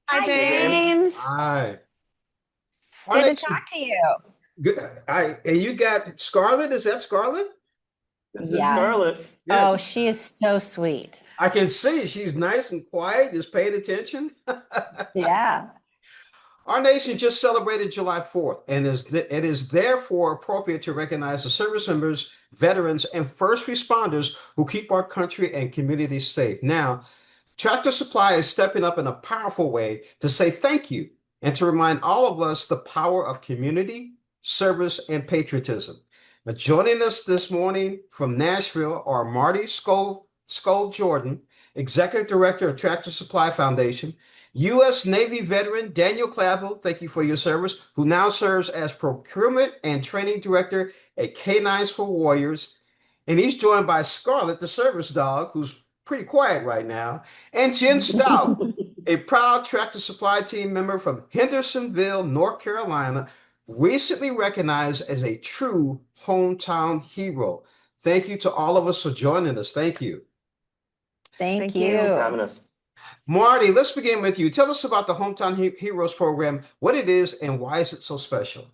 Hi, Hi, James. James. Hi. Good to Arnett, talk to you. good. And you got Scarlett. Is that Scarlett? This is Yes. Scarlett. Oh, Yes. she is so sweet. I can see she's nice and quiet, just paying attention. Yeah. Our nation just celebrated July 4th, and it is therefore appropriate to recognize the service members, veterans, and first responders who keep our country and communities safe. Now, Tractor Supply is stepping up in a powerful way to say thank you and to remind all of us the power of community, service, and patriotism. Now, joining us this morning from Nashville are Marty Skull Jordan, Executive Director of Tractor Supply Foundation, U.S. Navy veteran Daniel Clavel, thank you for your service, who now serves as Procurement and Training Director at K9s For Warriors, and he's joined by Scarlett, the service dog, who's pretty quiet right now, and Jen Stout, a proud Tractor Supply team member from Hendersonville, North Carolina, recently recognized as a true hometown hero. Thank you to all of us for joining us. Thank you. Thank Thank you for you. having us. Marty, let's begin with you. Tell us about the Hometown Heroes program, what it is, and why is it so special?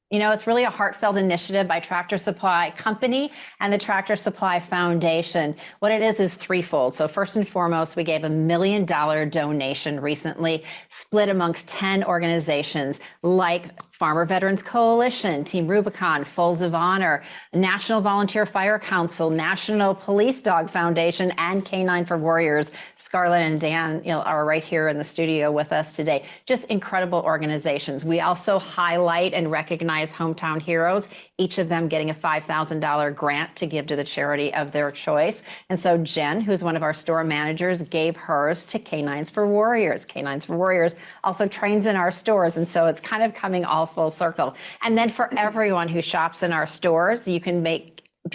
You know, it's really a heartfelt initiative by Tractor Supply Company and the Tractor Supply Foundation. What it is threefold. So first and foremost, we gave $1 million donation recently, split amongst 10 organizations like Farmer Veterans Coalition, Team Rubicon, Folds of Honor, National Volunteer Fire Council, National Police Dog Foundation, and K9 for Warriors. Scarlett and Dan, are right here in the studio with us today. Just incredible organizations. We also highlight and recognize hometown heroes, each of them getting a $5,000 grant to give to the charity of their choice. And so Jen, who's one of our store managers, gave hers to K9s For Warriors. K9s For Warriors also trains in our stores. And so it's kind of coming all full circle. And then for everyone who shops in our stores, you can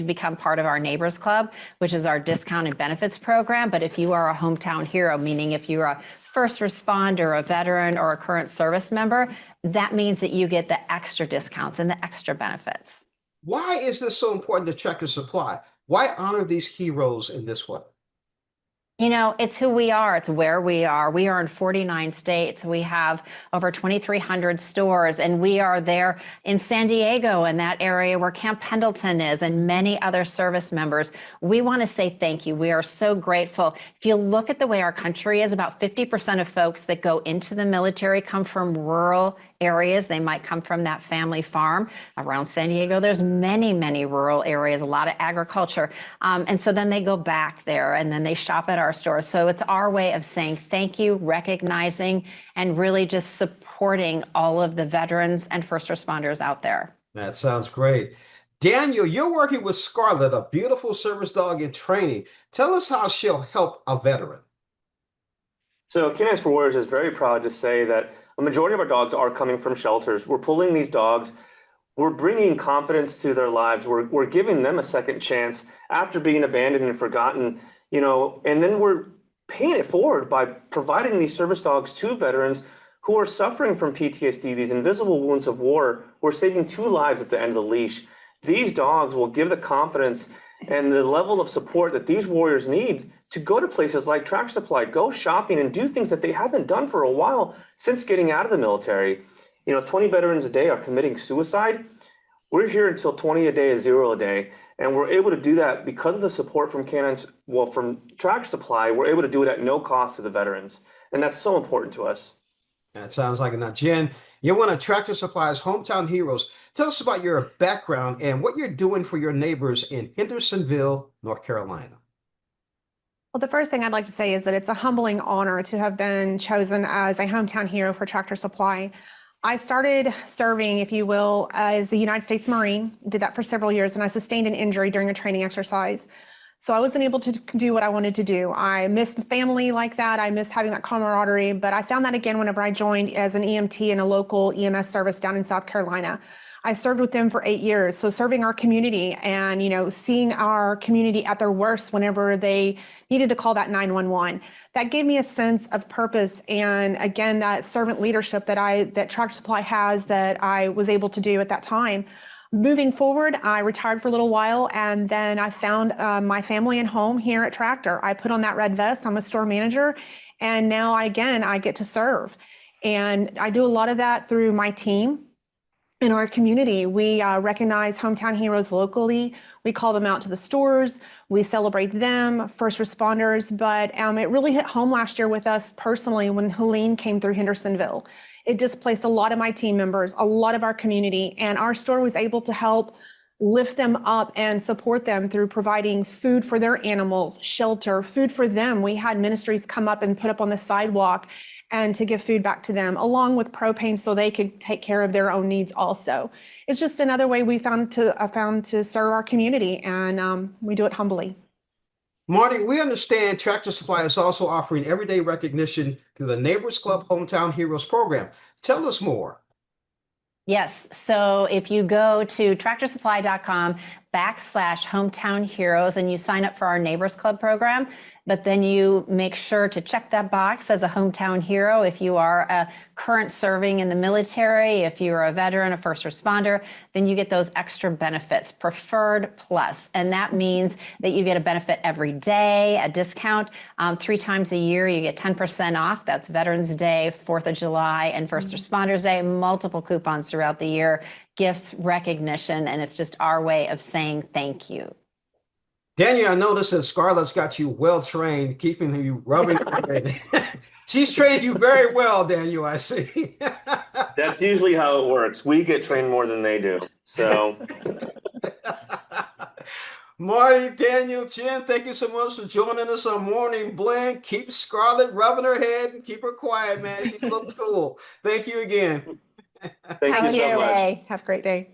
become part of our Neighbors Club, which is our discount and benefits program. But if you are a hometown hero, meaning if you're a first responder, a veteran, or a current service member, that means that you get the extra discounts and the extra benefits. Why is this so important to Tractor Supply? Why honor these heroes in this way? You know, it's who we are. It's where we are. We are in 49 states. We have over 2,300 stores, and we are there in San Diego, in that area where Camp Pendleton is, and many other service members. We want to say thank you. We are so grateful. If you look at the way our country is, about 50% of folks that go into the military come from rural areas. They might come from that family farm. Around San Diego, there's many rural areas, a lot of agriculture. And so then they go back there and then they shop at our stores. So it's our way of saying thank you, recognizing, and really just supporting all of the veterans and first responders out there. That sounds great. Daniel, you're working with Scarlett, a beautiful service dog in training. Tell us how she'll help a veteran. So K9s for Warriors is very proud to say that a majority of our dogs are coming from shelters. We're pulling these dogs. We're bringing confidence to their lives. We're giving them a second chance after being abandoned and forgotten, and then we're paying it forward by providing these service dogs to veterans who are suffering from PTSD, these invisible wounds of war. We're saving two lives at the end of the leash. These dogs will give the confidence and the level of support that these warriors need to go to places like Tractor Supply, go shopping, and do things that they haven't done for a while since getting out of the military. 20 veterans a day are committing suicide. We're here until 20 a day is zero a day. And we're able to do that because of the support from K9s, from Tractor Supply. We're able to do it at no cost to the veterans. And that's so important to us. That sounds like it. Now, Jen, you're one of Tractor Supply's hometown heroes. Tell us about your background and what you're doing for your neighbors in Hendersonville, North Carolina. Well, the first thing I'd like to say is that it's a humbling honor to have been chosen as a hometown hero for Tractor Supply. I started serving, if you will, as a United States Marine, did that for several years, and I sustained an injury during a training exercise. So I wasn't able to do what I wanted to do. I missed family like that. I missed having that camaraderie, but I found that again whenever I joined as an EMT in a local EMS service down in South Carolina. I served with them for 8 years. So serving our community and, seeing our community at their worst whenever they needed to call that 911. That gave me a sense of purpose. And again, that servant leadership that Tractor Supply has that I was able to do at that time. Moving forward, I retired for a little while, and then I found my family and home here at Tractor. I put on that red vest. I'm a store manager, And now, again, I get to serve. And I do a lot of that through my team. In our community, we recognize hometown heroes locally. We call them out to the stores. We celebrate them, first responders. But it really hit home last year with us personally when Helene came through Hendersonville. It displaced a lot of my team members, a lot of our community, and our store was able to help lift them up and support them through providing food for their animals, shelter, food for them. We had ministries come up and put up on the sidewalk and to give food back to them, along with propane so they could take care of their own needs also. It's just another way we found to serve our community, and we do it humbly. Marty, we understand Tractor Supply is also offering everyday recognition through the Neighbors Club Hometown Heroes program. Tell us more. Yes. So if you go to tractorsupply.com/hometown heroes and you sign up for our Neighbors Club program, but then you make sure to check that box as a hometown hero if you are a current serving in the military, if you're a veteran, a first responder, then you get those extra benefits, Preferred Plus. And that means that you get a benefit every day, a discount 3 times a year. You get 10% off. That's Veterans Day, 4th of July, and First Responders Day, multiple coupons throughout the year, gifts, recognition, and it's just our way of saying thank you. Daniel, I noticed that Scarlett's got you well trained, keeping you rubbing. She's trained you very well, Daniel, I see. That's usually how it works. We get trained more than they do. So, Marty, Daniel, Jen, thank you so much for joining us on Morning Blend. Keep Scarlett rubbing her head and keep her quiet, man. She looks cool. Thank you again. thank you so much. Have a great day.